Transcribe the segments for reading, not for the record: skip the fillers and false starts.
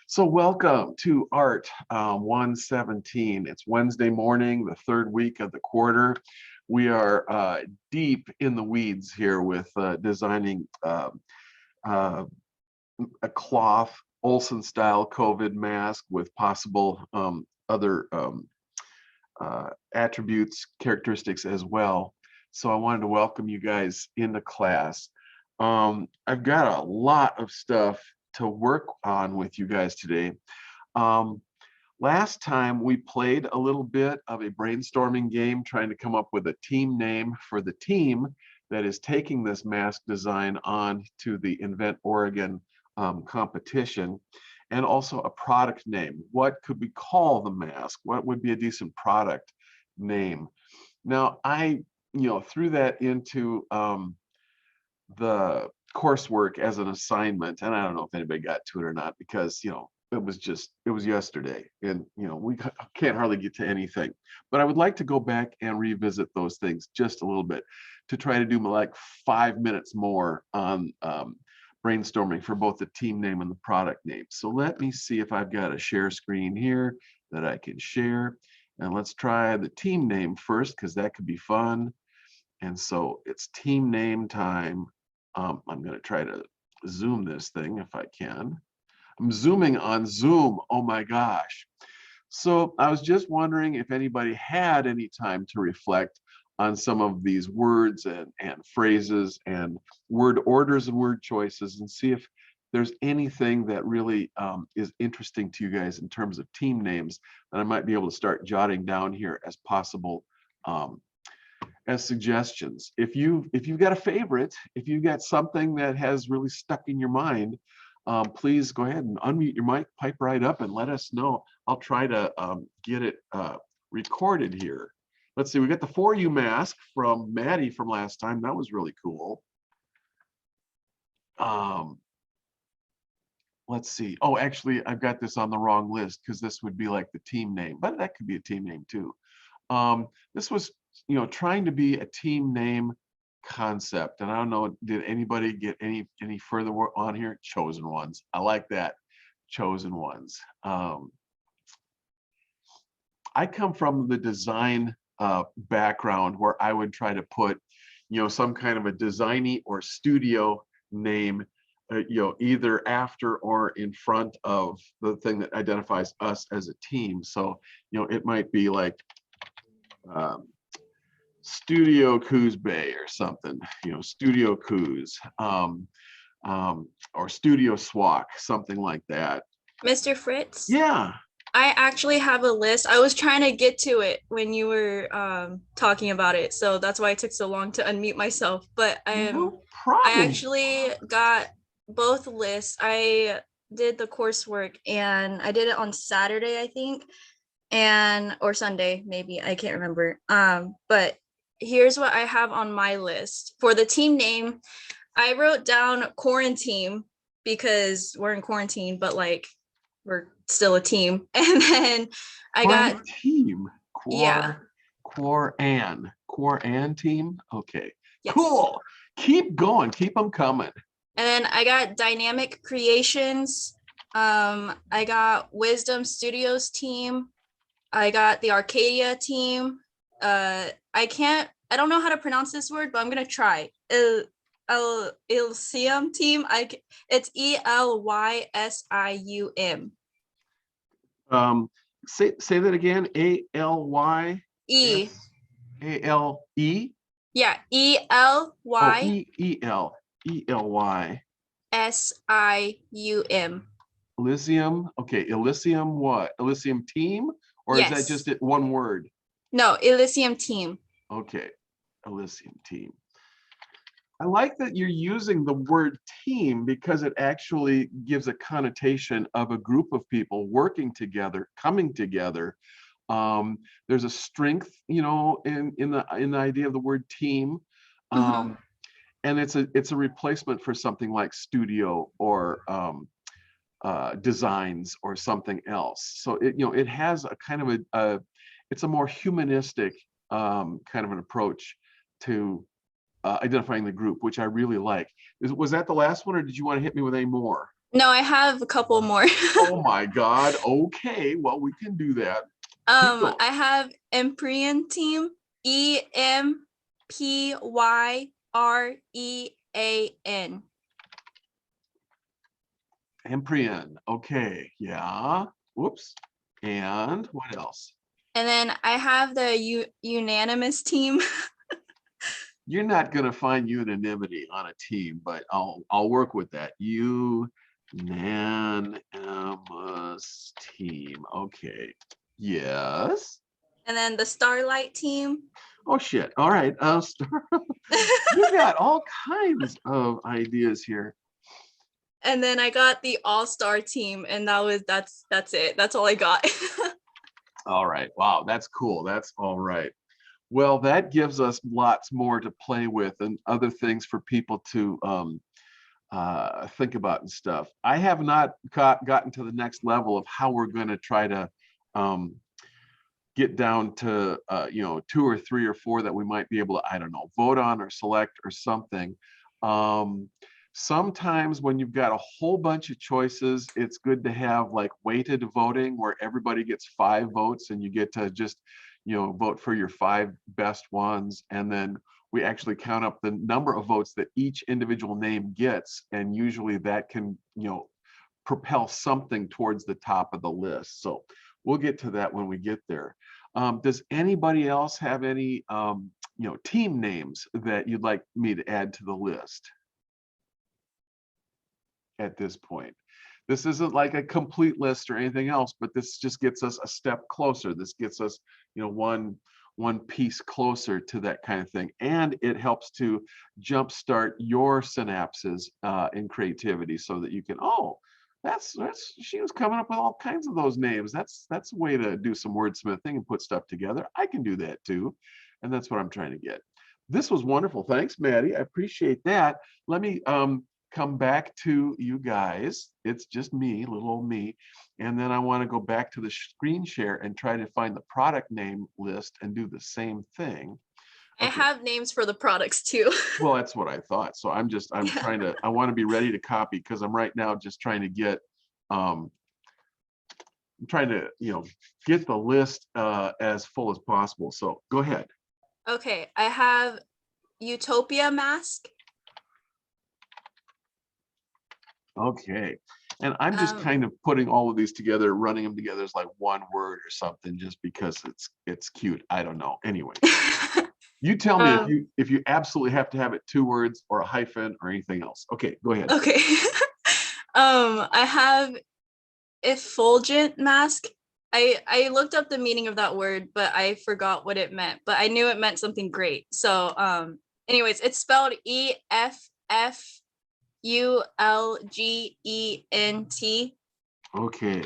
So welcome to Art 117. It's Wednesday morning, the third week of the quarter. We are deep in the weeds here with designing a cloth Olsen style COVID mask with possible other attributes, characteristics as well. So I wanted to welcome you guys into class. I've got a lot of stuff to work on with you guys today. Last time we played a little bit of a brainstorming game trying to come up with a team name for the team that is taking this mask design on to the Invent Oregon competition, and also a product name. What could we call the mask? What would be a decent product name? Now I threw that into the coursework as an assignment, and I don't know if anybody got to it or not, because it was yesterday, and we can't hardly get to anything. But I would like to go back and revisit those things just a little bit to try to do like 5 minutes more on brainstorming for both the team name and the product name. So let me see if I've got a share screen here that I can share, and let's try the team name first, because that could be fun. And so it's team name time. I'm going to try to zoom this thing if I can. I'm zooming on Zoom. Oh my gosh. So I was just wondering if anybody had any time to reflect on some of these words and phrases and word orders and word choices, and see if there's anything that really is interesting to you guys in terms of team names that I might be able to start jotting down here as possible as suggestions. If you've got a favorite, if you've got something that has really stuck in your mind, please go ahead and unmute your mic, pipe right up, and let us know. I'll try to get it recorded here. Let's see, we got the For You mask from Maddie from last time. That was really cool. Let's see. Oh, actually, I've got this on the wrong list, because this would be like the team name, but that could be a team name too. This was trying to be a team name concept, and I don't know, did anybody get any further work on here? Chosen Ones. I like that. Chosen Ones. I come from the design background, where I would try to put some kind of a designy or studio name either after or in front of the thing that identifies us as a team. So it might be like Studio Coos Bay or something, Studio Coos, or Studio Swak, something like that. Mr. Fritz? Yeah. I actually have a list. I was trying to get to it when you were talking about it, so that's why it took so long to unmute myself. But No problem. I actually got both lists. I did the coursework, and I did it on Saturday, I think, or Sunday, maybe, I can't remember. But here's what I have on my list. For the team name, I wrote down quarantine, because we're in quarantine, but like we're still a team. And then I got team. Quaran team. Okay. Yes. Cool. Keep going. Keep them coming. And then I got Dynamic Creations. I got Wisdom Studios team. I got the Arcadia team. I don't know how to pronounce this word, but I'm gonna try. Elysium team. It's ELYSIUM. Say that again. ALY. E. ALE. Yeah, ELY. ELY. SIUM. Elysium. Okay, Elysium what? Elysium team? Or yes. Is that just one word? No, Elysium team. Okay, Elysium team. I like that you're using the word team, because it actually gives a connotation of a group of people working together, coming together. There's a strength, in the idea of the word team. And it's a replacement for something like studio or designs or something else. So it has a kind of it's a more humanistic kind of an approach to identifying the group, which I really like. Was that the last one, or did you want to hit me with any more? No, I have a couple more. Oh my God. Okay. Well, we can do that. Keep going. I have Empyrean team, Empyrean. Empryon. Okay. Yeah. Whoops. And what else? And then I have the unanimous team. You're not going to find unanimity on a team, but I'll work with that. Unanimous team. Okay. Yes. And then the Starlight team. Oh shit. All right. You got all kinds of ideas here. And then I got the all-star team, and that's it. That's all I got. All right. Wow, that's cool. That's all right. Well, that gives us lots more to play with and other things for people to think about and stuff. I have not gotten to the next level of how we're going to try to um, get down to two or three or four that we might be able to, I don't know, vote on or select or something. Um, Sometimes when you've got a whole bunch of choices, it's good to have like weighted voting where everybody gets 5 votes and you get to just vote for your 5 best ones, and then we actually count up the number of votes that each individual name gets, and usually that can propel something towards the top of the list. So we'll get to that when we get there. Does anybody else have any team names that you'd like me to add to the list at this point? This isn't like a complete list or anything else, but this just gets us a step closer. This gets us one piece closer to that kind of thing, and it helps to jumpstart your synapses in creativity so that you can, oh, that's she was coming up with all kinds of those names. That's a way to do some wordsmithing and put stuff together. I can do that too, and that's what I'm trying to get. This was wonderful. Thanks, Maddie. I appreciate that. Let me come back to you guys. It's just me, little old me. And then I want to go back to the screen share and try to find the product name list and do the same thing. I Okay. have names for the products too. Well, that's what I thought. So I'm trying to, I want to be ready to copy because I'm right now just trying to get, I'm trying to, get the list as full as possible. So go ahead. Okay, I have Utopia mask. Okay. And I'm just kind of putting all of these together, running them together as like one word or something, just because it's cute. I don't know. Anyway, you tell me if you absolutely have to have it 2 words or a hyphen or anything else. Okay, go ahead. Okay. I have effulgent mask. I looked up the meaning of that word, but I forgot what it meant, but I knew it meant something great. So anyways, it's spelled EFFULGENT. Okay,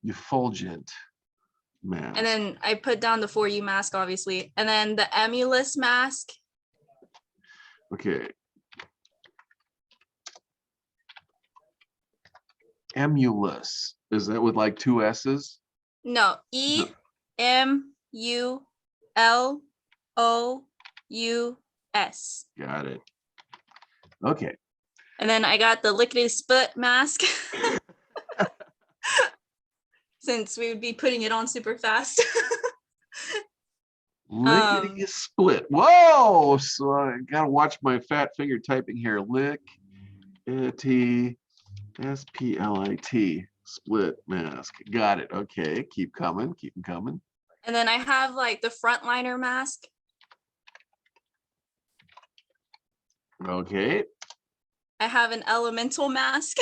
effulgent mask. And then I put down the 4U mask, obviously. And then the emulous mask. Okay. Emulous. Is that with like 2 S's? No, EMULOUS. Got it. Okay. And then I got the lickety split mask. Since we would be putting it on super fast. Lickety split. Whoa! So I gotta watch my fat finger typing here. Lickety split split mask. Got it. Okay. Keep coming. Keep them coming. And then I have like the frontliner mask. Okay. I have an elemental mask.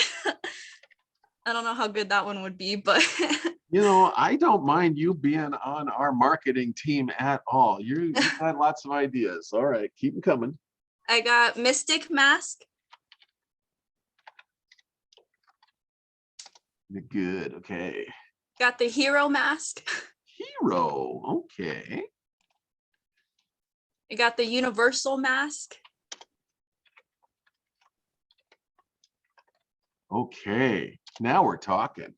I don't know how good that one would be, but I don't mind you being on our marketing team at all. You've got lots of ideas. All right, keep them coming. I got mystic mask. Good. Okay. Got the hero mask. Hero. Okay. I got the universal mask. Okay. Now we're talking.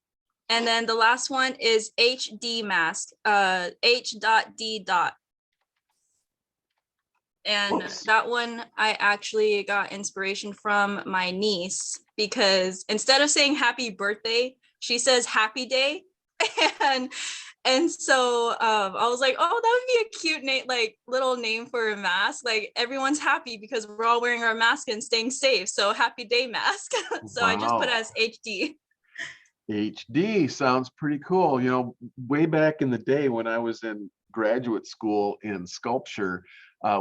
And then the last one is HD mask. H.D. And Whoops. that one I actually got inspiration from my niece, because instead of saying happy birthday, she says happy day. and so I was like, oh, that would be a cute name, like little name for a mask. Like everyone's happy because we're all wearing our mask and staying safe. So happy day mask. So I just put it Wow. as HD. HD sounds pretty cool. Way back in the day when I was in graduate school in sculpture,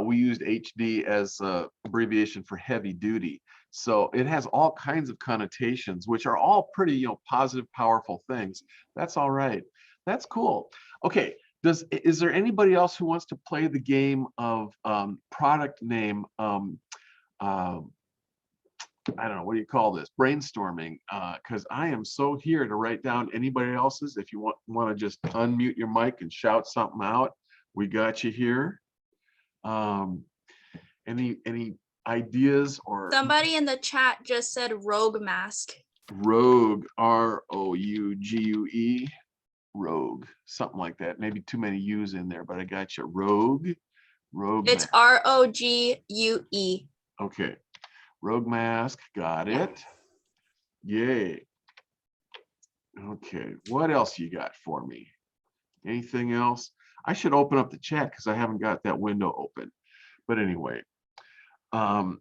we used HD as a abbreviation for heavy duty. So it has all kinds of connotations, which are all pretty, positive, powerful things. That's all right. That's cool. Okay. Is there anybody else who wants to play the game of product name? Uh, I don't know, what do you call this? Brainstorming, because I am so here to write down anybody else's. If you want to just unmute your mic and shout something out, we got you here. Um, any ideas or Somebody in the chat just said rogue mask. rogue, Rougue, rogue, something like that. Maybe too many U's in there, but I got you. Rogue It's mask. ROGUE. Okay, rogue mask, got it. Yay. Okay, what else you got for me? Anything else? I should open up the chat because I haven't got that window open. But anyway, um,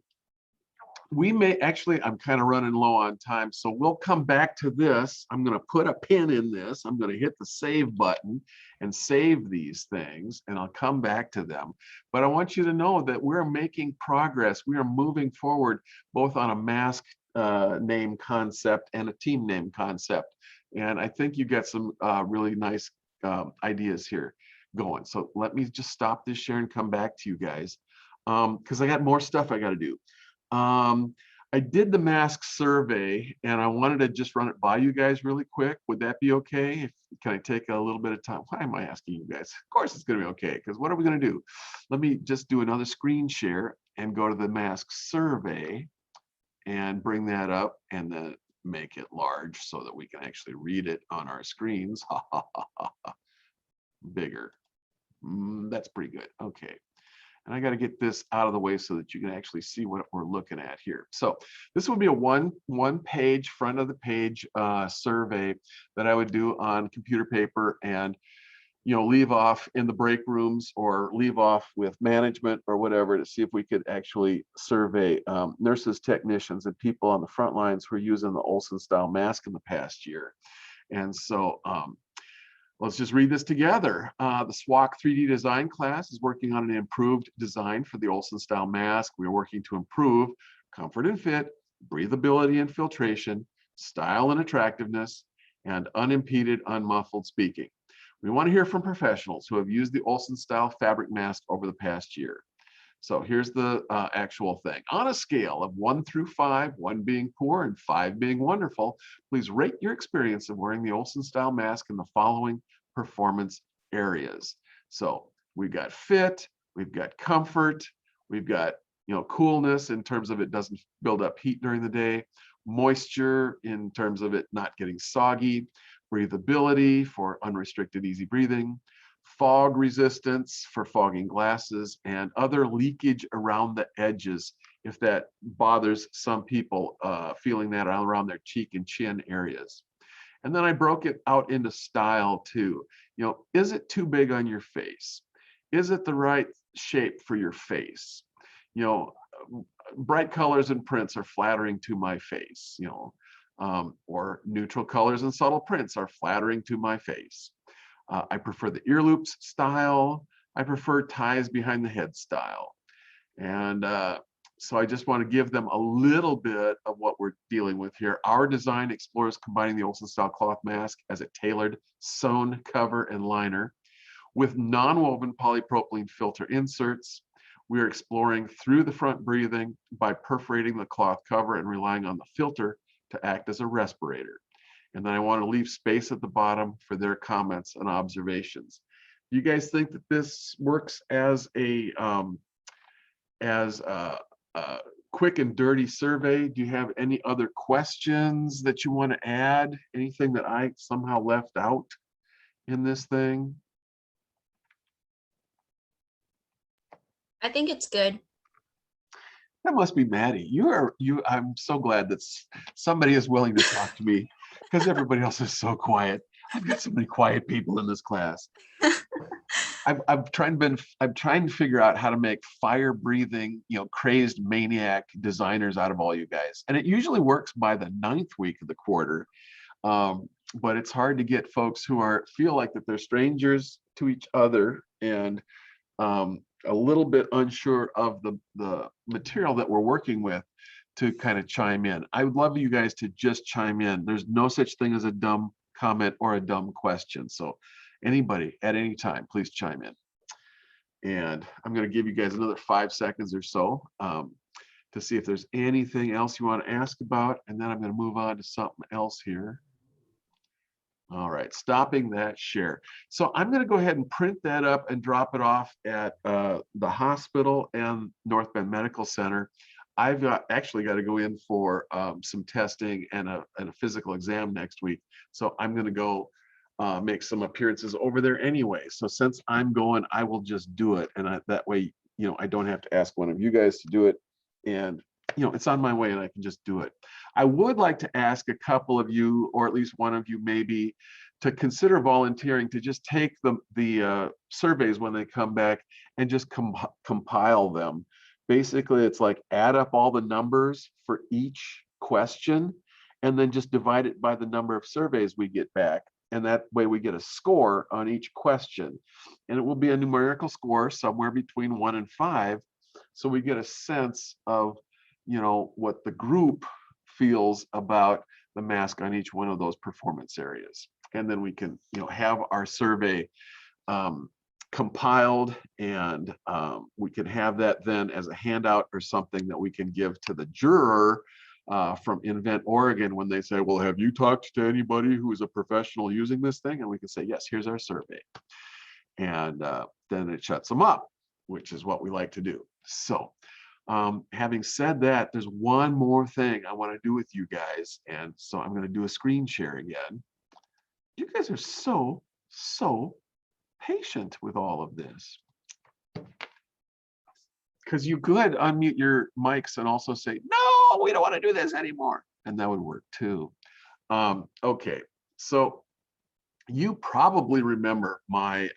we may actually, I'm kind of running low on time, so we'll come back to this. I'm going to put a pin in this. I'm going to hit the save button and save these things, and I'll come back to them. But I want you to know that we're making progress. We are moving forward both on a mask name concept and a team name concept. And I think you got some really nice ideas here going. So let me just stop this share and come back to you guys, because I got more stuff I got to do. I did the mask survey and I wanted to just run it by you guys really quick. Would that be okay? Can I take a little bit of time? Why am I asking you guys? Of course it's going to be okay, because what are we going to do? Let me just do another screen share and go to the mask survey and bring that up and then make it large so that we can actually read it on our screens. Bigger. That's pretty good. Okay. And I got to get this out of the way so that you can actually see what we're looking at here. So this would be a one page, front of the page survey that I would do on computer paper and leave off in the break rooms or leave off with management or whatever to see if we could actually survey nurses, technicians, and people on the front lines who are using the Olsen style mask in the past year. And so let's just read this together. The SWOC 3D design class is working on an improved design for the Olsen style mask. We are working to improve comfort and fit, breathability and filtration, style and attractiveness, and unimpeded, unmuffled speaking. We want to hear from professionals who have used the Olsen style fabric mask over the past year. So here's the actual thing. On a scale of 1 through 5, 1 being poor and 5 being wonderful, please rate your experience of wearing the Olsen style mask in the following performance areas. So we've got fit, we've got comfort, we've got coolness in terms of it doesn't build up heat during the day, moisture in terms of it not getting soggy, breathability for unrestricted easy breathing, fog resistance for fogging glasses, and other leakage around the edges if that bothers some people, feeling that around their cheek and chin areas. And then I broke it out into style too. Is it too big on your face? Is it the right shape for your face? Bright colors and prints are flattering to my face, or neutral colors and subtle prints are flattering to my face. I prefer the ear loops style. I prefer ties behind the head style. And so I just want to give them a little bit of what we're dealing with here. Our design explores combining the Olsen style cloth mask as a tailored sewn cover and liner with non-woven polypropylene filter inserts. We are exploring through the front breathing by perforating the cloth cover and relying on the filter to act as a respirator. And then I want to leave space at the bottom for their comments and observations. Do you guys think that this works as a quick and dirty survey? Do you have any other questions that you want to add? Anything that I somehow left out in this thing? I think it's good. That must be Maddie. I'm so glad that somebody is willing to talk to me because everybody else is so quiet. I've got so many quiet people in this class. I'm trying to figure out how to make fire breathing, crazed maniac designers out of all you guys. And it usually works by the 9th week of the quarter. But it's hard to get folks who feel like that they're strangers to each other and a little bit unsure of the material that we're working with to kind of chime in. I would love you guys to just chime in. There's no such thing as a dumb comment or a dumb question. So anybody at any time, please chime in. And I'm going to give you guys another 5 seconds or so to see if there's anything else you want to ask about. And then I'm going to move on to something else here. All right, stopping that share. So I'm going to go ahead and print that up and drop it off at the hospital and North Bend Medical Center. I've actually got to go in for some testing and a physical exam next week. So I'm going to go make some appearances over there anyway. So since I'm going, I will just do it. And that way, I don't have to ask one of you guys to do it. And it's on my way and I can just do it. I would like to ask a couple of you, or at least one of you maybe, to consider volunteering to just take the surveys when they come back and just compile them. Basically, it's like add up all the numbers for each question and then just divide it by the number of surveys we get back. And that way we get a score on each question. And it will be a numerical score somewhere between 1 and 5. So we get a sense of what the group feels about the mask on each one of those performance areas. And then we can, have our survey compiled, and we can have that then as a handout or something that we can give to the juror from Invent Oregon when they say, well, have you talked to anybody who is a professional using this thing? And we can say, yes, here's our survey. And then it shuts them up, which is what we like to do. So having said that, there's one more thing I want to do with you guys. And so I'm going to do a screen share again. You guys are so patient with all of this. Because you could unmute your mics and also say, no, we don't want to do this anymore. And that would work too. Okay, so you probably remember my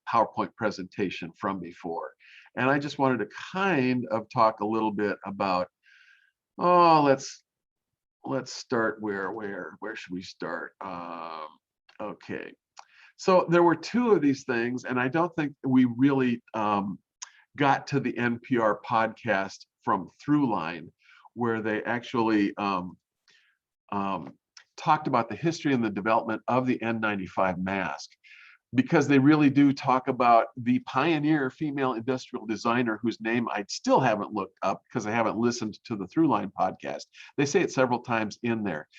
PowerPoint presentation from before. And I just wanted to kind of talk a little bit about, let's start where should we start? Okay, so there were 2 of these things, and I don't think we really got to the NPR podcast from Throughline, where they actually talked about the history and the development of the N95 mask, because they really do talk about the pioneer female industrial designer whose name I still haven't looked up because I haven't listened to the Throughline podcast. They say it several times in there.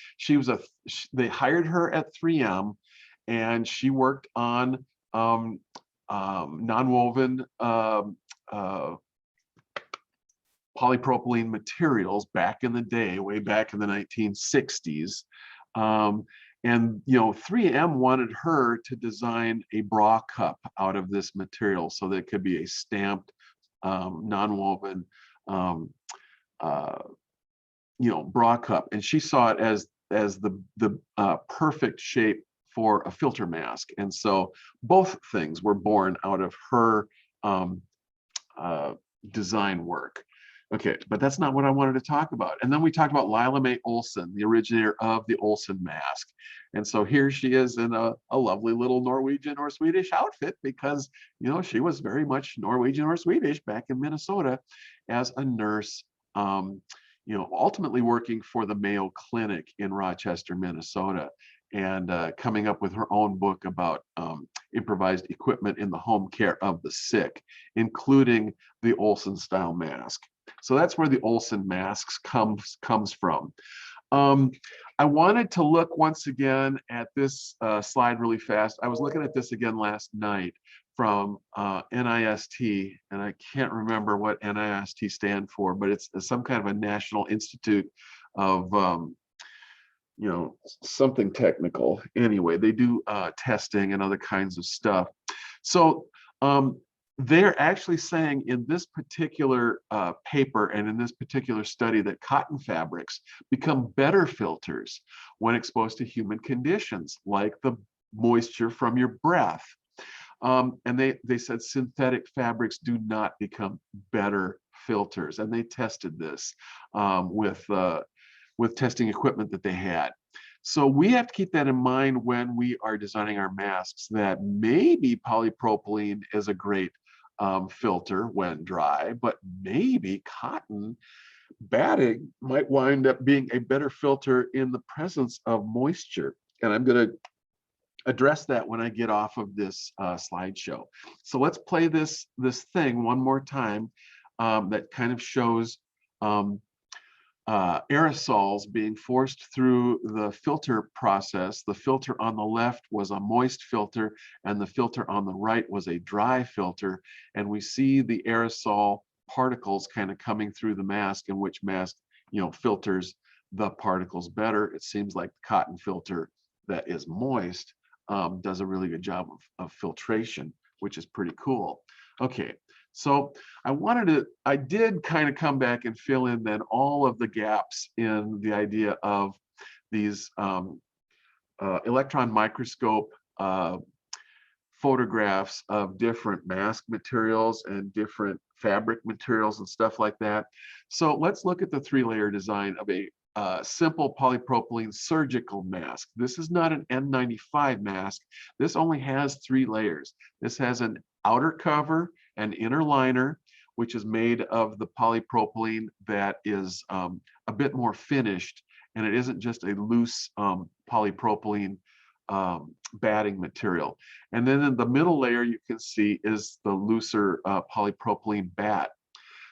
They hired her at 3M, and she worked on nonwoven polypropylene materials back in the day, way back in the 1960s. And 3M wanted her to design a bra cup out of this material so that it could be a stamped nonwoven bra cup, and she saw it as the perfect shape for a filter mask. And so both things were born out of her design work. Okay, but that's not what I wanted to talk about. And then we talked about Lilly May Olsen, the originator of the Olsen mask. And so here she is in a lovely little Norwegian or Swedish outfit because, she was very much Norwegian or Swedish back in Minnesota as a nurse, ultimately working for the Mayo Clinic in Rochester, Minnesota, and coming up with her own book about improvised equipment in the home care of the sick, including the Olsen style mask. So that's where the Olsen masks comes from. I wanted to look once again at this slide really fast. I was looking at this again last night from NIST, and I can't remember what NIST stand for, but it's some kind of a National Institute of something technical. Anyway, they do testing and other kinds of stuff. So they're actually saying in this particular paper and in this particular study that cotton fabrics become better filters when exposed to human conditions, like the moisture from your breath. And they said synthetic fabrics do not become better filters, and they tested this with testing equipment that they had. So we have to keep that in mind when we are designing our masks, that maybe polypropylene is a great filter when dry, but maybe cotton batting might wind up being a better filter in the presence of moisture. And I'm going to address that when I get off of this slideshow. So let's play this thing one more time that kind of shows aerosols being forced through the filter process. The filter on the left was a moist filter, and the filter on the right was a dry filter. And we see the aerosol particles kind of coming through the mask, and which mask, filters the particles better. It seems like the cotton filter that is moist does a really good job of filtration, which is pretty cool. Okay. So I did kind of come back and fill in then all of the gaps in the idea of these electron microscope photographs of different mask materials and different fabric materials and stuff like that. So let's look at the 3-layer design of a simple polypropylene surgical mask. This is not an N95 mask. This only has 3 layers. This has an outer cover, an inner liner, which is made of the polypropylene that is a bit more finished, and it isn't just a loose polypropylene batting material. And then in the middle layer, you can see is the looser polypropylene bat.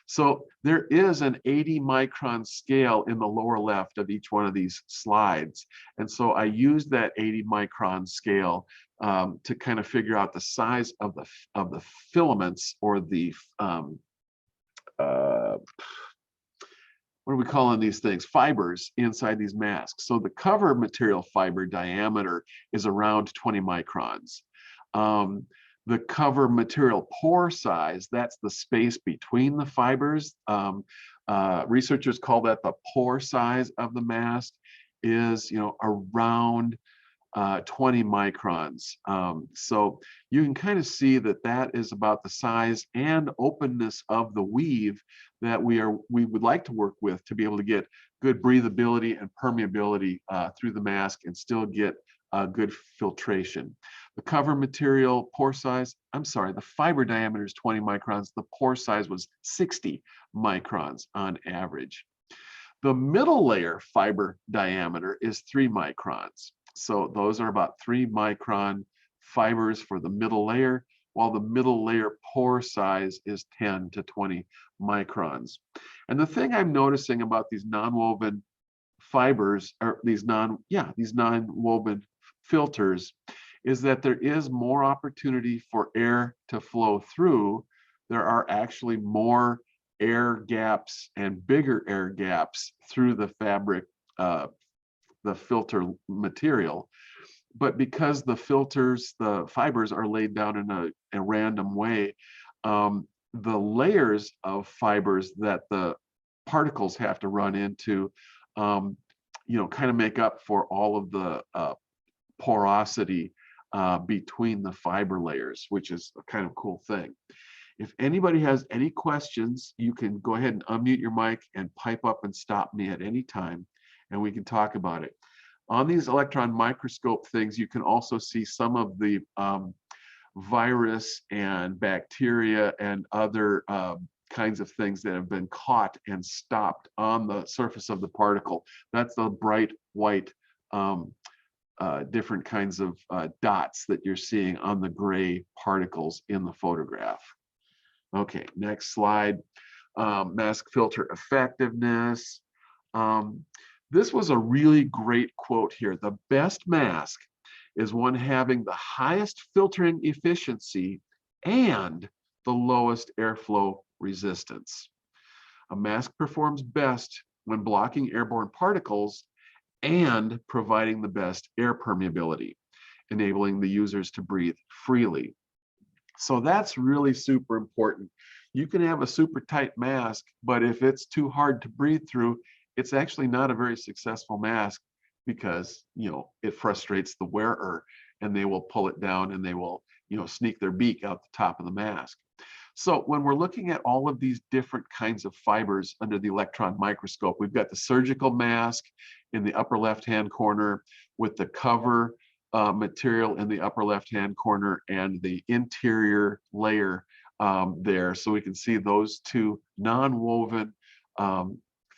So there is an 80 micron scale in the lower left of each one of these slides. And so I used that 80 micron scale to kind of figure out the size of the filaments, or the what are we calling these things? Fibers inside these masks. So the cover material fiber diameter is around 20 microns. The cover material pore size, that's the space between the fibers. Researchers call that the pore size of the mask, is around 20 microns. So you can kind of see that that is about the size and openness of the weave that we would like to work with to be able to get good breathability and permeability through the mask and still get good filtration. The cover material pore size, the fiber diameter is 20 microns. The pore size was 60 microns on average. The middle layer fiber diameter is 3 microns. So those are about 3 micron fibers for the middle layer, while the middle layer pore size is 10 to 20 microns. And the thing I'm noticing about these non-woven fibers, or these non-woven filters, is that there is more opportunity for air to flow through. There are actually more air gaps and bigger air gaps through the fabric, the filter material. But because the fibers are laid down in a random way, the layers of fibers that the particles have to run into, kind of make up for all of the porosity between the fiber layers, which is a kind of cool thing. If anybody has any questions, you can go ahead and unmute your mic and pipe up and stop me at any time, and we can talk about it. On these electron microscope things, you can also see some of the virus and bacteria and other kinds of things that have been caught and stopped on the surface of the particle. That's the bright white different kinds of dots that you're seeing on the gray particles in the photograph. Okay, next slide. Mask filter effectiveness. This was a really great quote here. The best mask is one having the highest filtering efficiency and the lowest airflow resistance. A mask performs best when blocking airborne particles and providing the best air permeability, enabling the users to breathe freely. So that's really super important. You can have a super tight mask, but if it's too hard to breathe through, it's actually not a very successful mask because, it frustrates the wearer and they will pull it down and they will, sneak their beak out the top of the mask. So when we're looking at all of these different kinds of fibers under the electron microscope, we've got the surgical mask in the upper left-hand corner with the cover material in the upper left-hand corner and the interior layer there. So we can see those two non-woven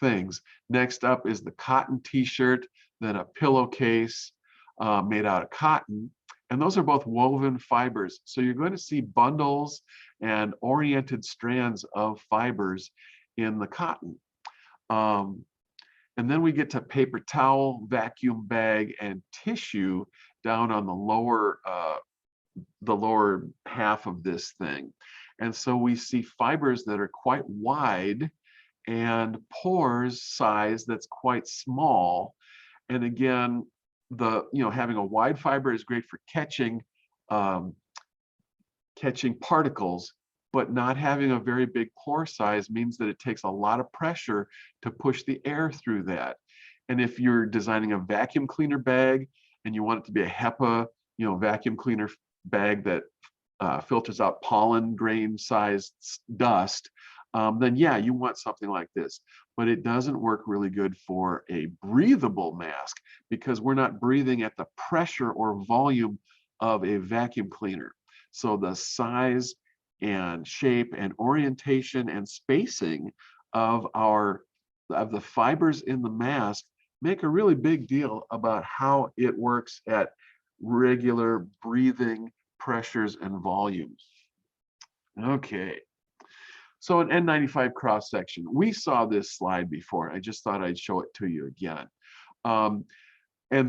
things. Next up is the cotton t-shirt, then a pillowcase made out of cotton. And those are both woven fibers. So you're going to see bundles and oriented strands of fibers in the cotton. And then we get to paper towel, vacuum bag, and tissue down on the lower half of this thing. And so we see fibers that are quite wide and pores size that's quite small. And again, having a wide fiber is great for catching particles, but not having a very big pore size means that it takes a lot of pressure to push the air through that. And if you're designing a vacuum cleaner bag and you want it to be a HEPA, vacuum cleaner bag that filters out pollen grain sized dust, then yeah, you want something like this. But it doesn't work really good for a breathable mask because we're not breathing at the pressure or volume of a vacuum cleaner. So the size and shape and orientation and spacing of the fibers in the mask make a really big deal about how it works at regular breathing pressures and volumes. Okay. So an N95 cross section. We saw this slide before. I just thought I'd show it to you again. And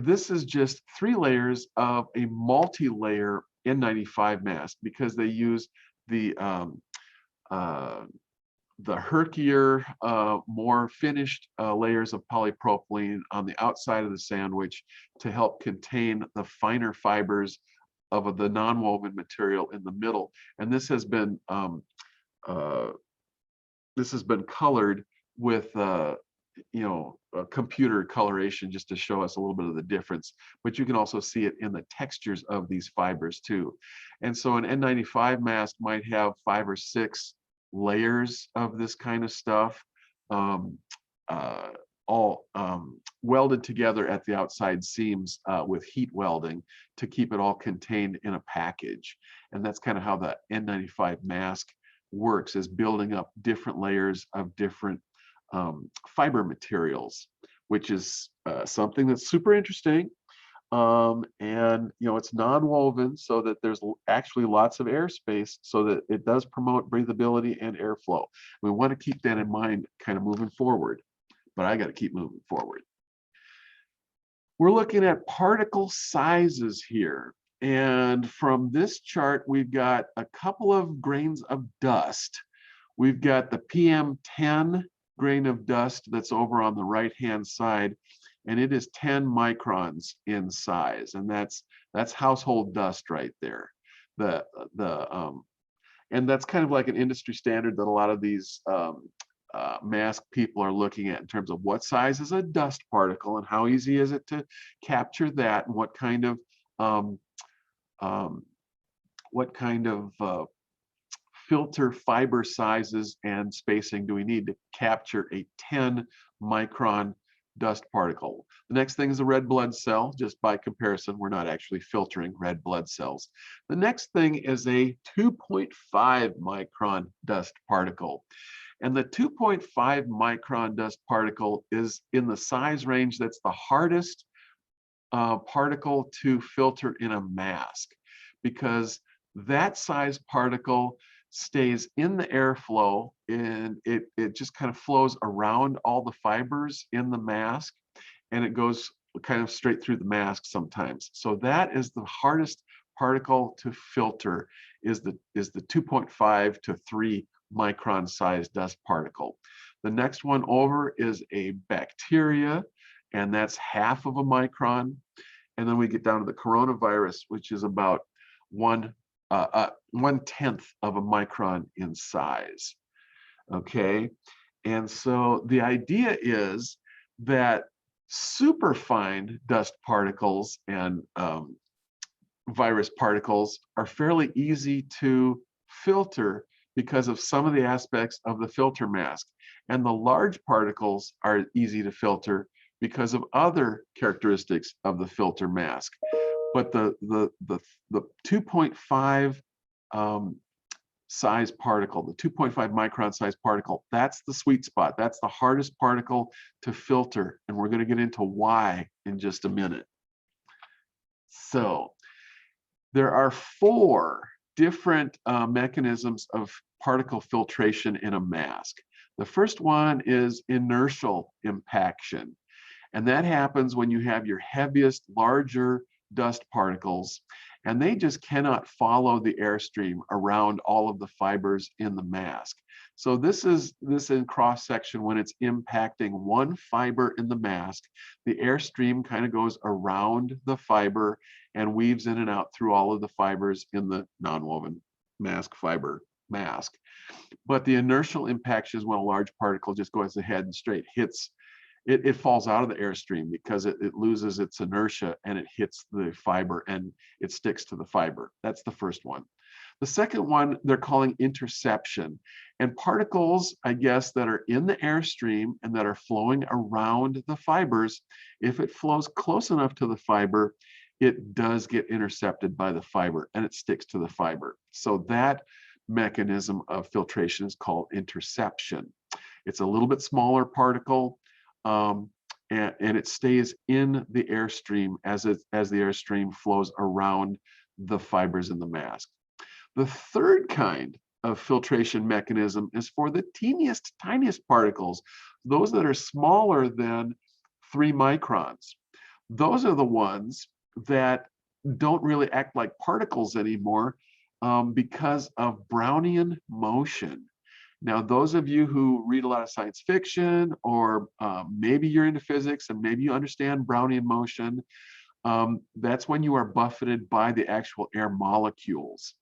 this is just 3 layers of a multi-layer N95 mask because they use the herkier, more finished layers of polypropylene on the outside of the sandwich to help contain the finer fibers of the non-woven material in the middle. And this has been colored with computer coloration just to show us a little bit of the difference, but you can also see it in the textures of these fibers too. And so an N95 mask might have 5 or 6 layers of this kind of stuff, all welded together at the outside seams with heat welding to keep it all contained in a package. And that's kind of how the N95 mask works, is building up different layers of different fiber materials, which is something that's super interesting. And it's non-woven so that there's actually lots of airspace so that it does promote breathability and airflow. We want to keep that in mind kind of moving forward, but I got to keep moving forward. We're looking at particle sizes here. And from this chart, we've got a couple of grains of dust. We've got the PM10 grain of dust that's over on the right-hand side, and it is 10 microns in size, and that's household dust right there. And that's kind of like an industry standard that a lot of these mask people are looking at in terms of what size is a dust particle and how easy is it to capture that, and what kind of filter fiber sizes and spacing do we need to capture a 10 micron dust particle. The next thing is a red blood cell. Just by comparison, we're not actually filtering red blood cells. The next thing is a 2.5 micron dust particle. And the 2.5 micron dust particle is in the size range that's the hardest particle to filter in a mask, because that size particle stays in the airflow and it just kind of flows around all the fibers in the mask, and it goes kind of straight through the mask sometimes. So that is the hardest particle to filter, is the 2.5 to 3 micron size dust particle. The next one over is a bacteria, and that's half of a micron. And then we get down to the coronavirus, which is about 1 1/10 of a micron in size. Okay, and so the idea is that superfine dust particles and virus particles are fairly easy to filter because of some of the aspects of the filter mask. And the large particles are easy to filter because of other characteristics of the filter mask. But the 2.5 size particle, the 2.5 micron size particle, that's the sweet spot. That's the hardest particle to filter. And we're going to get into why in just a minute. So there are 4 different mechanisms of particle filtration in a mask. The first one is inertial impaction. And that happens when you have your heaviest, larger dust particles, and they just cannot follow the airstream around all of the fibers in the mask. So this is in cross section when it's impacting one fiber in the mask. The airstream kind of goes around the fiber and weaves in and out through all of the fibers in the nonwoven mask fiber mask. But the inertial impaction is when a large particle just goes ahead and straight hits. It falls out of the airstream because it loses its inertia and it hits the fiber and it sticks to the fiber. That's the first one. The second one they're calling interception. And particles, I guess, that are in the airstream and that are flowing around the fibers, if it flows close enough to the fiber, it does get intercepted by the fiber and it sticks to the fiber. So that mechanism of filtration is called interception. It's a little bit smaller particle. And it stays in the airstream as the airstream flows around the fibers in the mask. The third kind of filtration mechanism is for the teeniest, tiniest particles, those that are smaller than 3 microns. Those are the ones that don't really act like particles anymore because of Brownian motion. Now, those of you who read a lot of science fiction, or maybe you're into physics and maybe you understand Brownian motion, that's when you are buffeted by the actual air molecules.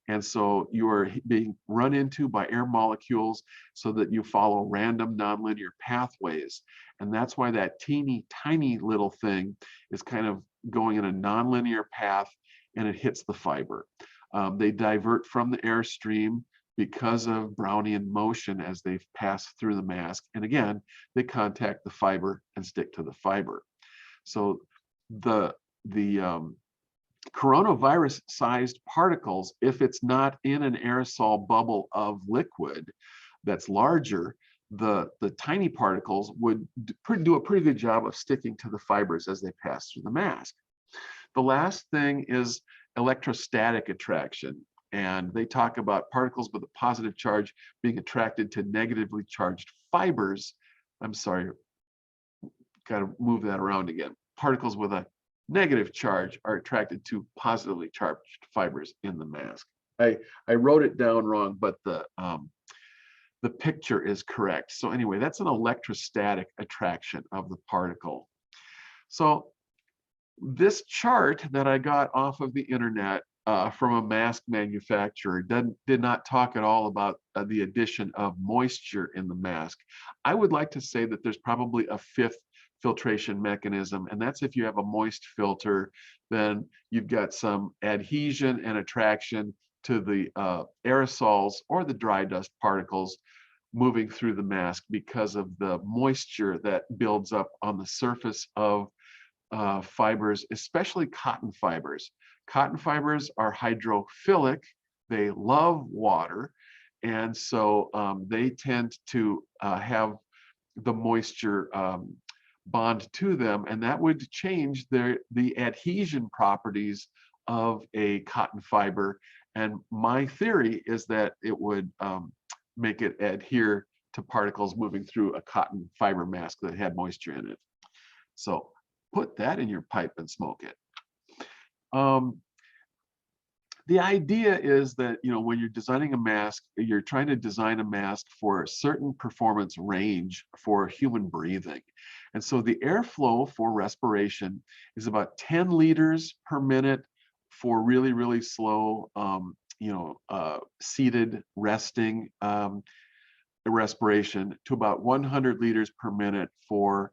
And so you are being run into by air molecules so that you follow random nonlinear pathways. And that's why that teeny tiny little thing is kind of going in a nonlinear path and it hits the fiber. They divert from the airstream because of Brownian motion as they pass through the mask. And again, they contact the fiber and stick to the fiber. So the coronavirus-sized particles, if it's not in an aerosol bubble of liquid that's larger, the tiny particles would do a pretty good job of sticking to the fibers as they pass through the mask. The last thing is electrostatic attraction. And they talk about particles with a positive charge being attracted to negatively charged fibers. I'm sorry, got to move that around again. Particles with a negative charge are attracted to positively charged fibers in the mask. I wrote it down wrong, but the picture is correct. So anyway, that's an electrostatic attraction of the particle. So this chart that I got off of the internet from a mask manufacturer did not talk at all about the addition of moisture in the mask. I would like to say that there's probably a 5th filtration mechanism, and that's if you have a moist filter, then you've got some adhesion and attraction to the aerosols or the dry dust particles moving through the mask because of the moisture that builds up on the surface of fibers, especially cotton fibers. Cotton fibers are hydrophilic, they love water, and so they tend to have the moisture bond to them, and that would change the adhesion properties of a cotton fiber. And my theory is that it would make it adhere to particles moving through a cotton fiber mask that had moisture in it. So put that in your pipe and smoke it. The idea is that, when you're designing a mask, you're trying to design a mask for a certain performance range for human breathing. And so the airflow for respiration is about 10 liters per minute for really, really slow, seated resting respiration, to about 100 liters per minute for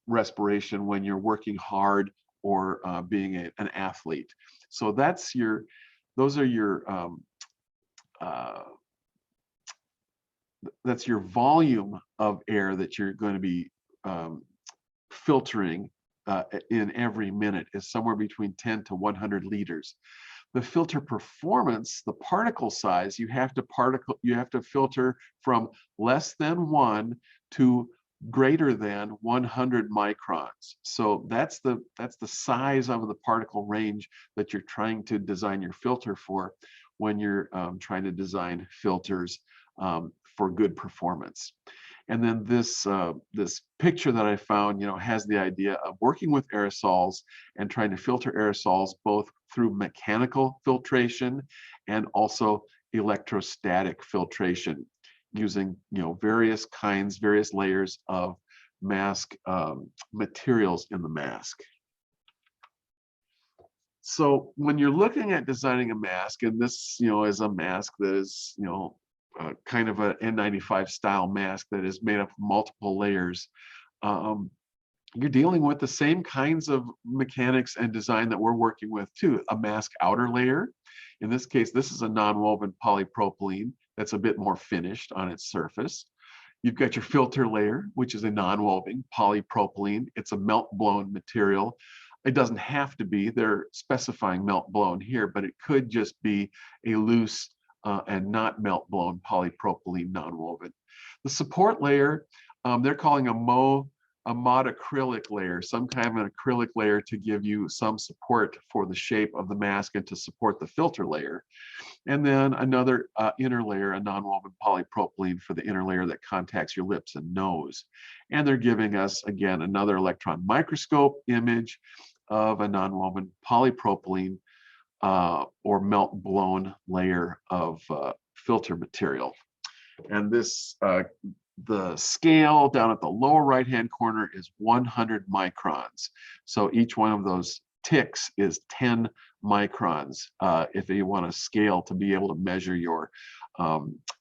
respiration when you're working hard or being an athlete. So those are your uh, that's your volume of air that you're going to be filtering in every minute, is somewhere between 10 to 100 liters. The filter performance, the particle size, you have to filter from less than 1 to greater than 100 microns. So that's the size of the particle range that you're trying to design your filter for when you're trying to design filters for good performance. And then this picture that I found, has the idea of working with aerosols and trying to filter aerosols both through mechanical filtration and also electrostatic filtration, using various layers of mask materials in the mask. So when you're looking at designing a mask, and this is a mask that is kind of an N95 style mask that is made up of multiple layers, you're dealing with the same kinds of mechanics and design that we're working with too. A mask outer layer. In this case, this is a non-woven polypropylene that's a bit more finished on its surface. You've got your filter layer, which is a non-woven polypropylene. It's a melt-blown material. It doesn't have to be, they're specifying melt-blown here, but it could just be a loose and not melt-blown polypropylene non-woven. The support layer, they're calling a mod acrylic layer, some kind of an acrylic layer to give you some support for the shape of the mask and to support the filter layer. And then another inner layer, a non-woven polypropylene for the inner layer that contacts your lips and nose. And they're giving us, again, another electron microscope image of a non-woven polypropylene or melt-blown layer of filter material. And this, the scale down at the lower right-hand corner is 100 microns. So each one of those ticks is 10 microns if you want to scale to be able to measure your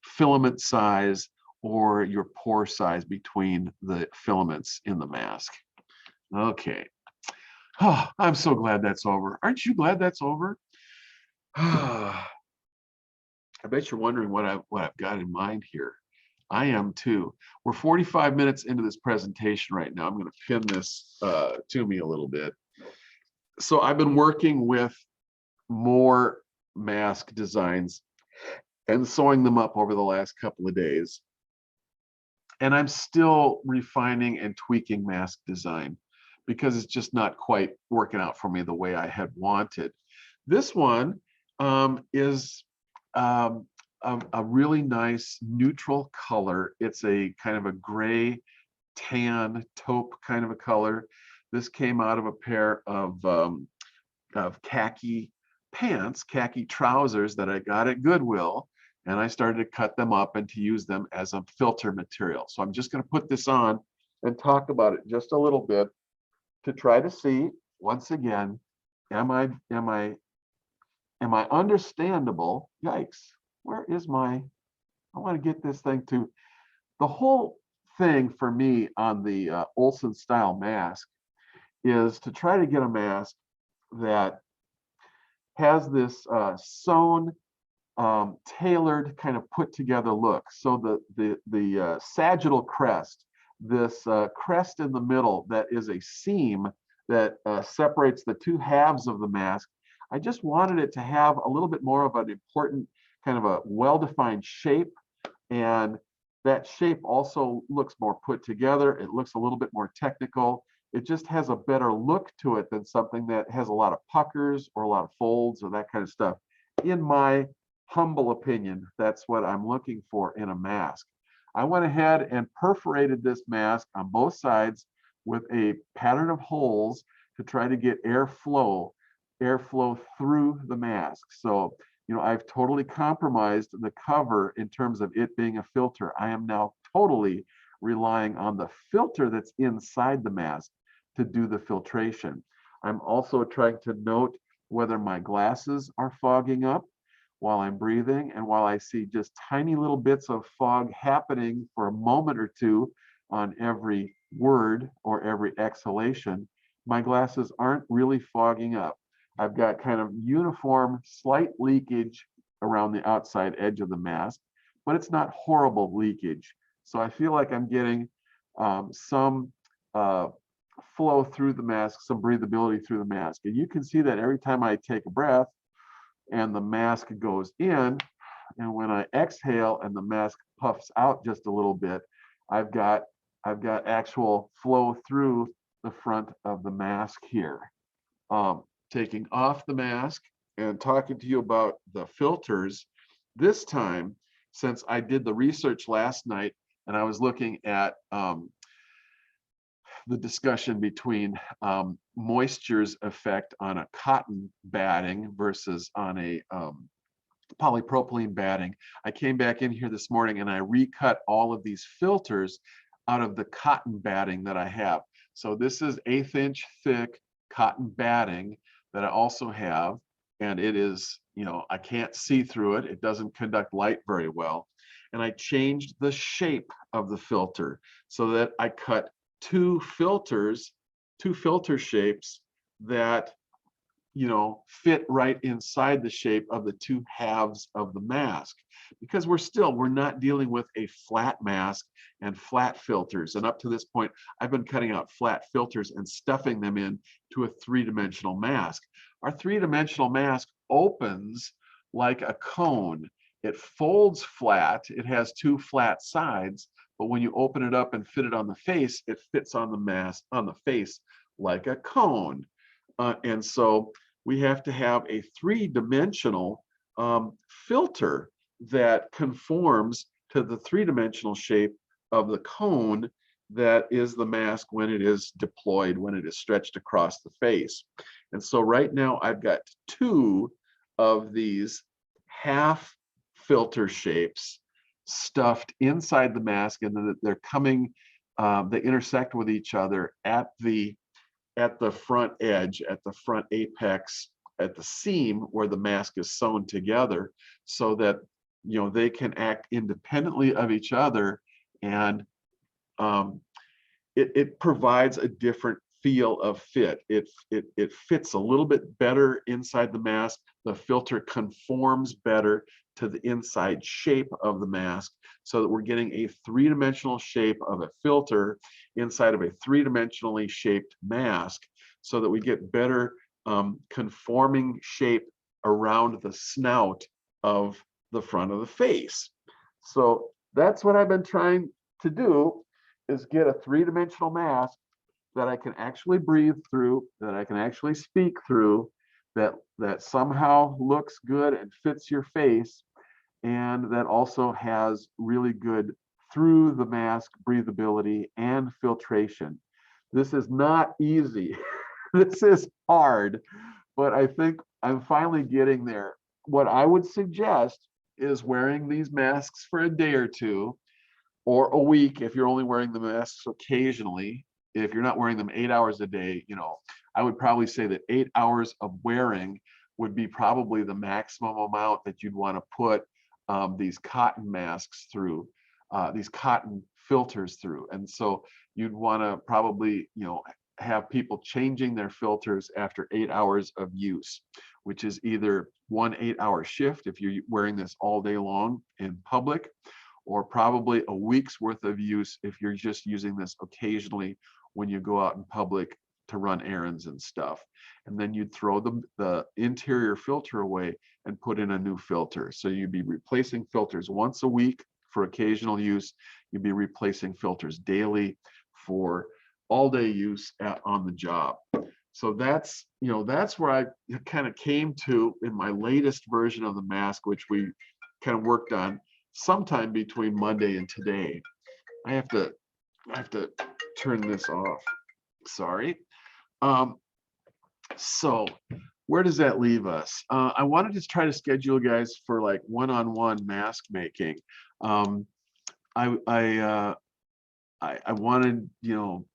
filament size or your pore size between the filaments in the mask. Okay. Oh, I'm so glad that's over. Aren't you glad that's over? I bet you're wondering what I've got in mind here. I am too. We're 45 minutes into this presentation right now. I'm going to pin this to me a little bit. So I've been working with more mask designs and sewing them up over the last couple of days. And I'm still refining and tweaking mask design because it's just not quite working out for me the way I had wanted. This one is a really nice neutral color. It's a kind of a gray, tan, taupe kind of a color. This came out of a pair of khaki pants, khaki trousers that I got at Goodwill, and I started to cut them up and to use them as a filter material. So I'm just going to put this on and talk about it just a little bit to try to see, once again, am I understandable? Yikes, where is my, I want to get this thing to, the whole thing for me on the Olsen style mask is to try to get a mask that has this sewn, tailored, kind of put together look. So the sagittal crest, this crest in the middle that is a seam that separates the two halves of the mask, I just wanted it to have a little bit more of an important kind of a well-defined shape, and that shape also looks more put together. It looks a little bit more technical. It just has a better look to it than something that has a lot of puckers or a lot of folds or that kind of stuff. In my humble opinion, that's what I'm looking for in a mask. I went ahead and perforated this mask on both sides with a pattern of holes to try to get airflow through the mask. So, I've totally compromised the cover in terms of it being a filter. I am now totally relying on the filter that's inside the mask to do the filtration. I'm also trying to note whether my glasses are fogging up while I'm breathing, and while I see just tiny little bits of fog happening for a moment or two on every word or every exhalation, my glasses aren't really fogging up. I've got kind of uniform, slight leakage around the outside edge of the mask, but it's not horrible leakage. So I feel like I'm getting some flow through the mask, some breathability through the mask. And you can see that every time I take a breath and the mask goes in, and when I exhale and the mask puffs out just a little bit, I've got actual flow through the front of the mask here. Taking off the mask and talking to you about the filters this time, since I did the research last night and I was looking at the discussion between moisture's effect on a cotton batting versus on a polypropylene batting. I came back in here this morning and I recut all of these filters out of the cotton batting that I have. So this is 1/8 inch thick cotton batting that I also have, and it is, you know, I can't see through it. It doesn't conduct light very well. And I changed the shape of the filter so that I cut two filter shapes that, you know, fit right inside the shape of the two halves of the mask, because we're not dealing with a flat mask and flat filters. And up to this point, I've been cutting out flat filters and stuffing them in to a 3-dimensional mask. Our 3-dimensional mask opens like a cone. It folds flat. It has two flat sides, but when you open it up and fit it on the face, it fits on the mask, on the face, like a cone. And so we have to have a 3-dimensional filter that conforms to the 3-dimensional shape of the cone that is the mask when it is deployed, when it is stretched across the face. And so right now I've got two of these half filter shapes stuffed inside the mask, and then they're coming, they intersect with each other at the front edge, at the front apex, at the seam where the mask is sewn together, so that, you know, they can act independently of each other, and it provides a different feel of fit. It fits a little bit better inside the mask. The filter conforms better to the inside shape of the mask, so that we're getting a 3-dimensional shape of a filter inside of a 3-dimensionally shaped mask, so that we get better conforming shape around the snout of the front of the face. So that's what I've been trying to do, is get a 3-dimensional mask that I can actually breathe through, that I can actually speak through, that somehow looks good and fits your face, and that also has really good through the mask breathability and filtration. This is not easy. This is hard, but I think I'm finally getting there. What I would suggest is wearing these masks for a day or two, or a week if you're only wearing the masks occasionally. If you're not wearing them 8 hours a day, you know, I would probably say that 8 hours of wearing would be probably the maximum amount that you'd want to put these cotton masks through, these cotton filters through. And so you'd want to probably, you know, have people changing their filters after 8 hours of use, which is either 1 8-hour shift if you're wearing this all day long in public, or probably a week's worth of use if you're just using this occasionally when you go out in public to run errands and stuff. And then you'd throw the interior filter away and put in a new filter. So you'd be replacing filters once a week for occasional use. You'd be replacing filters daily for all-day use on the job. So that's, you know, that's where I kind of came to in my latest version of the mask, which we kind of worked on sometime between Monday and today. I have to turn this off. Sorry. So where does that leave us? I wanted to try to schedule guys for like one-on-one mask making. I wanted, you know,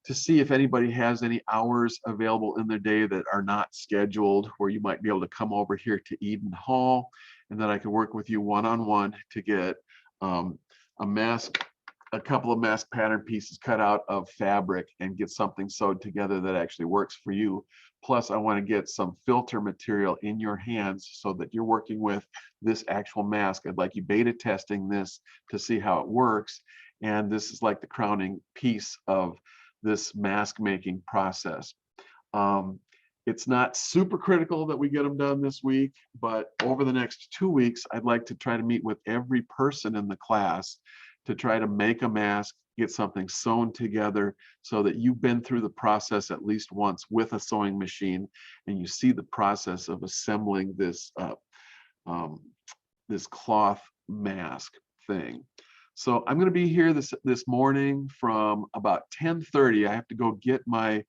to see if anybody has any hours available in their day that are not scheduled, where you might be able to come over here to Eden Hall, and then I can work with you one-on-one to get a mask, a couple of mask pattern pieces cut out of fabric and get something sewed together that actually works for you. Plus, I want to get some filter material in your hands so that you're working with this actual mask. I'd like you beta testing this to see how it works. And this is like the crowning piece of this mask making process. It's not super critical that we get them done this week, but over the next 2 weeks, I'd like to try to meet with every person in the class to try to make a mask, get something sewn together so that you've been through the process at least once with a sewing machine, and you see the process of assembling this this cloth mask thing. So I'm going to be here this morning from about 10:30. I have to go get my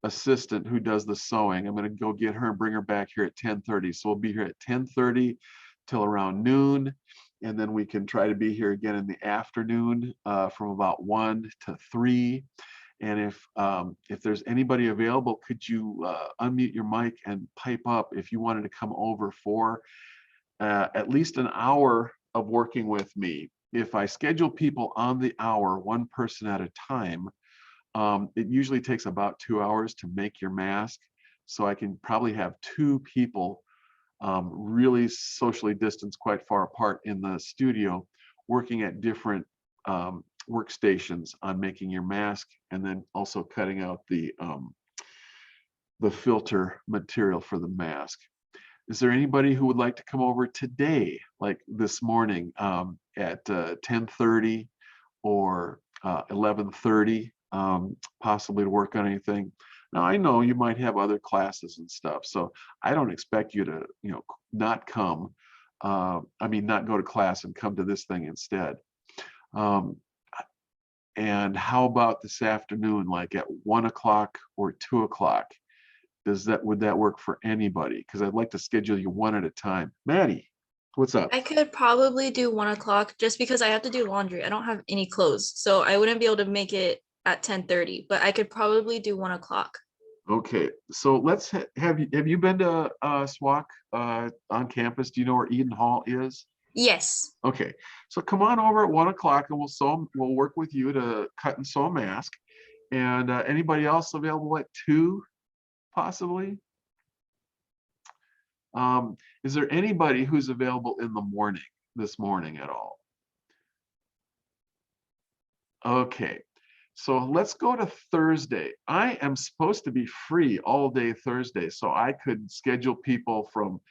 assistant who does the sewing. I'm going to go get her and bring her back here at 10:30. So we'll be here at 10:30 till around noon, and then we can try to be here again in the afternoon from about 1 to 3. And if there's anybody available, could you unmute your mic and pipe up if you wanted to come over for at least an hour of working with me. If I schedule people on the hour, one person at a time, it usually takes about 2 hours to make your mask. So I can probably have 2 people really socially distanced quite far apart in the studio, working at different workstations on making your mask, and then also cutting out the filter material for the mask. Is there anybody who would like to come over today, like this morning at 10:30 or 11:30, possibly to work on anything? Now, I know you might have other classes and stuff, so I don't expect you to, not come. Not go to class and come to this thing instead. And how about this afternoon, like at 1 o'clock or 2 o'clock? Would that work for anybody? Because I'd like to schedule you one at a time. Maddie, what's up? I could probably do 1 o'clock just because I have to do laundry. I don't have any clothes, so I wouldn't be able to make it at 10:30, but I could probably do 1 o'clock. Okay, so let's have you been to SWAC on campus? Do you know where Eden Hall is? Yes. Okay, so come on over at 1 o'clock and we'll work with you to cut and sew a mask. And anybody else available at 2, possibly? Is there anybody who's available in the morning, this morning at all? Okay, so let's go to Thursday. I am supposed to be free all day Thursday, so I could schedule people from,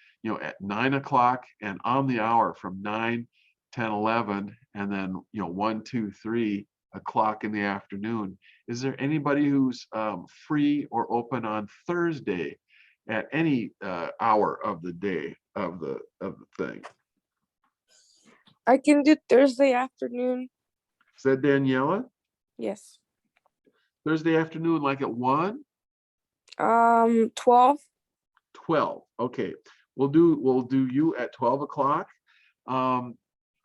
at 9 o'clock and on the hour from 9, 10, 11, and then, 1, 2, 3 o'clock in the afternoon. Is there anybody who's free or open on Thursday at any hour of the day of the thing? I can do Thursday afternoon. Is that Daniela? Yes. Thursday afternoon, like at 1? 12. 12. Okay. We'll do you at 12 o'clock.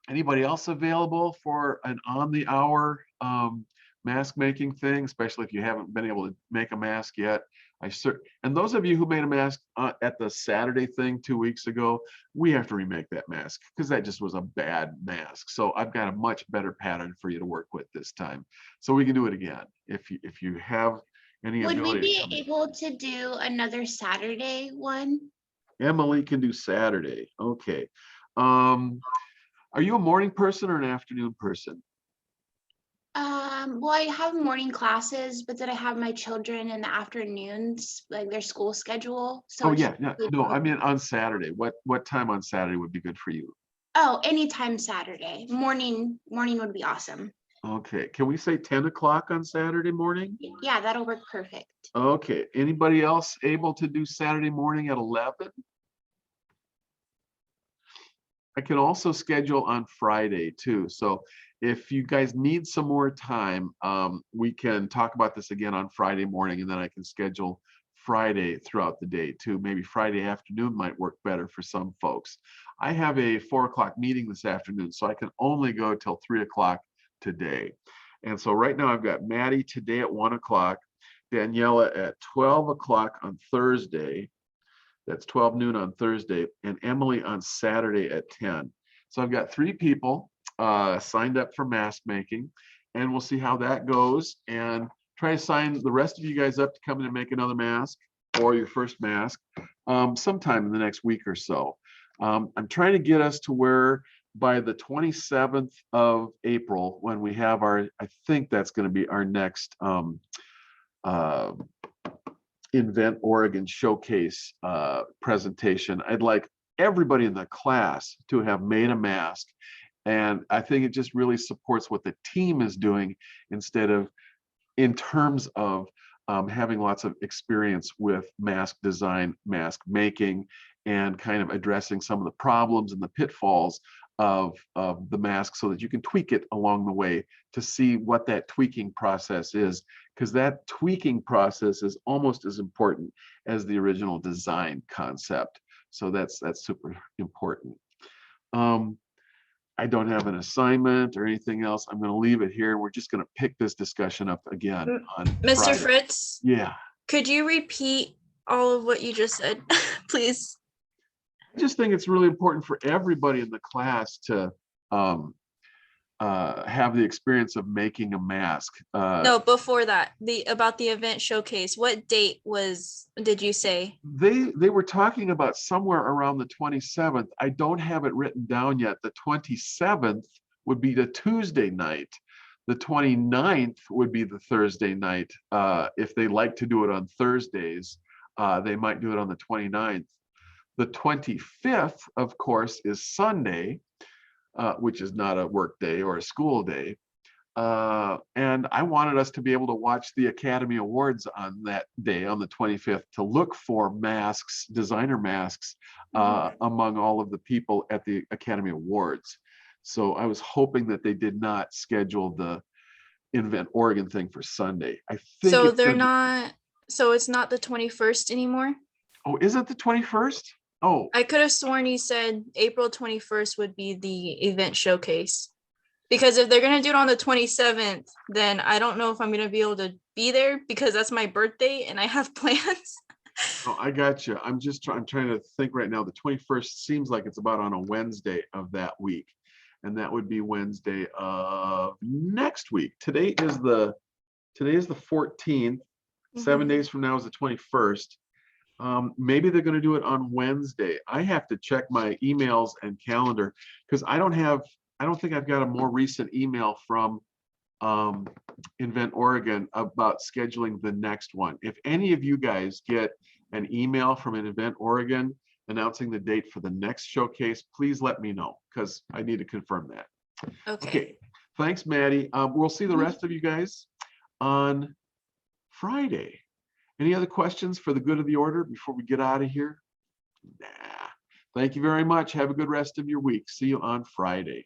Anybody else available for an on the hour mask making thing, especially if you haven't been able to make a mask yet? And those of you who made a mask at the Saturday thing 2 weeks ago, we have to remake that mask because that just was a bad mask. So I've got a much better pattern for you to work with this time. So we can do it again if you have any Would we ability. be able to do another Saturday one? Emily can do Saturday. Okay. Are you a morning person or an afternoon person? Well, I have morning classes, but then I have my children in the afternoons, like their school schedule. So Oh yeah, no, I mean on Saturday. What time on Saturday would be good for you? Oh, anytime Saturday. Morning would be awesome. Okay, can we say 10 o'clock on Saturday morning? Yeah, that'll work perfect. Okay, anybody else able to do Saturday morning at 11? I can also schedule on Friday too. So if you guys need some more time, we can talk about this again on Friday morning, and then I can schedule Friday throughout the day too. Maybe Friday afternoon might work better for some folks. I have a 4 o'clock meeting this afternoon, so I can only go till 3 o'clock today. And so right now I've got Maddie today at 1 o'clock, Daniela at 12 o'clock on Thursday. That's 12 noon on Thursday, and Emily on Saturday at 10. So I've got 3 people signed up for mask making, and we'll see how that goes and try to sign the rest of you guys up to come in and make another mask or your first mask sometime in the next week or so. I'm trying to get us to where by the 27th of April, when we have our, I think that's going to be our next Invent Oregon showcase presentation. I'd like everybody in the class to have made a mask. And I think it just really supports what the team is doing instead of in terms of having lots of experience with mask design, mask making, and kind of addressing some of the problems and the pitfalls of the mask so that you can tweak it along the way to see what that tweaking process is, because that tweaking process is almost as important as the original design concept. So that's super important. I don't have an assignment or anything else. I'm going to leave it here. We're just going to pick this discussion up again on Mr. Friday. Fritz, Yeah. could you repeat all of what you just said, please? I just think it's really important for everybody in the class to have the experience of making a mask. No, before that, about the event showcase. What date did you say? They were talking about somewhere around the 27th. I don't have it written down yet. The 27th would be the Tuesday night. The 29th would be the Thursday night. If they like to do it on Thursdays, they might do it on the 29th. The 25th, of course, is Sunday, which is not a work day or a school day. And I wanted us to be able to watch the Academy Awards on that day, on the 25th, to look for masks, designer masks, among all of the people at the Academy Awards. So I was hoping that they did not schedule the Invent Oregon thing for Sunday. I think So it's gonna be- so it's not the 21st anymore? Oh, is it the 21st? Oh, I could have sworn he said April 21st would be the event showcase. Because if they're going to do it on the 27th, then I don't know if I'm going to be able to be there because that's my birthday and I have plans. oh, I got you. I'm trying to think right now. The 21st seems like it's about on a Wednesday of that week. And that would be Wednesday of next week. Today is the 14th. 7 days from now is the 21st. Maybe they're going to do it on Wednesday. I have to check my emails and calendar because I don't think I've got a more recent email from Invent Oregon about scheduling the next one. If any of you guys get an email from an Invent Oregon announcing the date for the next showcase, please let me know because I need to confirm that. Okay. Thanks, Maddie. We'll see the rest of you guys on Friday. Any other questions for the good of the order before we get out of here? Nah. Thank you very much. Have a good rest of your week. See you on Friday.